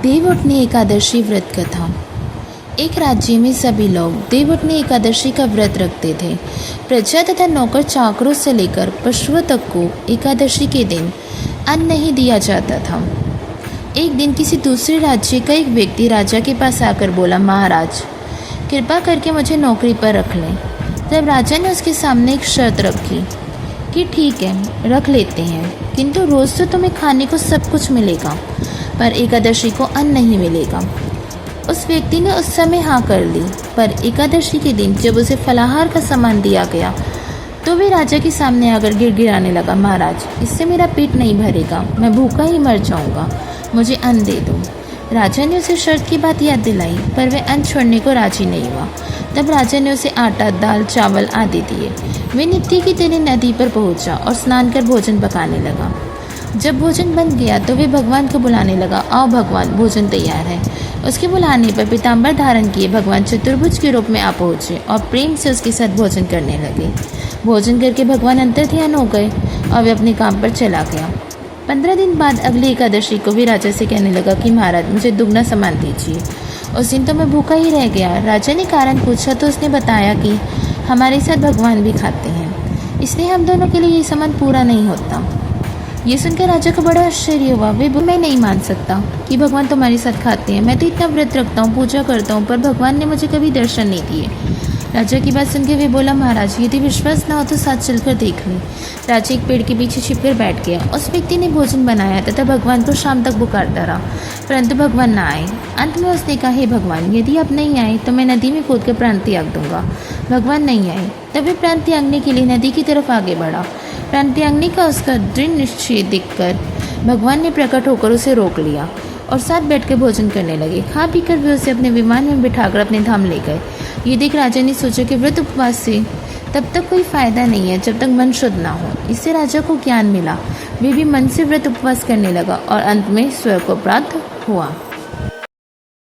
देवउठनी एकादशी व्रत कथा। एक राज्य में सभी लोग देवउठनी एकादशी का व्रत रखते थे। प्रजा तथा नौकर चाकरों से लेकर पशुओं तक को एकादशी के दिन अन्न नहीं दिया जाता था। एक दिन किसी दूसरे राज्य का एक व्यक्ति राजा के पास आकर बोला, महाराज कृपा करके मुझे नौकरी पर रख लें। तब राजा ने उसके सामने एक शर्त रखी कि ठीक है, रख लेते हैं, किंतु रोज़ तो तुम्हें खाने को सब कुछ मिलेगा, पर एकादशी को अन्न नहीं मिलेगा। उस व्यक्ति ने उस समय हाँ कर ली, पर एकादशी के दिन जब उसे फलाहार का सामान दिया गया तो वे राजा के सामने आकर गिड़गिड़ाने लगा, महाराज इससे मेरा पेट नहीं भरेगा, मैं भूखा ही मर जाऊंगा, मुझे अन्न दे दो। राजा ने उसे शर्त की बात याद दिलाई, पर वह अन्न छोड़ने को राजी नहीं हुआ। तब राजा ने उसे आटा, दाल, चावल आदि दिए। वे नित्य की तरह नदी पर पहुंचा और स्नान कर भोजन पकाने लगा। जब भोजन बन गया तो वे भगवान को बुलाने लगा, आओ भगवान, भोजन तैयार है। उसके बुलाने पर पीताम्बर धारण किए भगवान चतुर्भुज के रूप में आ पहुँचे और प्रेम से उसके साथ भोजन करने लगे। भोजन करके भगवान अंतर्ध्यान हो गए और वे अपने काम पर चला गया। 15 दिन बाद अगली एकादशी को भी राजा से कहने लगा कि महाराज मुझे दुगना सामान दीजिए। उस दिन तो मैं भूखा ही रह गया। राजा ने कारण पूछा तो उसने बताया कि हमारे साथ भगवान भी खाते हैं, इसलिए हम दोनों के लिए ये सामान पूरा नहीं होता। ये सुनकर राजा को बड़ा आश्चर्य हुआ। मैं नहीं मान सकता कि भगवान तुम्हारे साथ खाते हैं। मैं तो इतना व्रत रखता हूँ, पूजा करता हूँ, पर भगवान ने मुझे कभी दर्शन नहीं दिए। राजा की बात सुनकर वे बोला, महाराज यदि विश्वास ना हो तो साथ चलकर देख लें। राजा एक पेड़ के पीछे छिपकर बैठ गया। उस व्यक्ति ने भोजन बनाया तथा भगवान को शाम तक पुकारता रहा, परंतु भगवान ना आए। अंत में उसने कहा, हे भगवान यदि आप नहीं आए तो मैं नदी में कूद कर प्राण त्याग दूंगा। भगवान नहीं आए। तब वे प्राण त्यागने के लिए नदी की तरफ आगे बढ़ा। प्राण त्यागने का उसका दृढ़ निश्चय देखकर भगवान ने प्रकट होकर उसे रोक लिया और साथ बैठकर भोजन करने लगे। खा पीकर वे उसे अपने विमान में बिठाकर अपने धाम ले गए। ये देख राजा ने सोचा कि व्रत उपवास से तब तक कोई फायदा नहीं है जब तक मन शुद्ध ना हो। इससे राजा को ज्ञान मिला। वे भी मन से व्रत उपवास करने लगा और अंत में स्वर्ग को प्राप्त हुआ।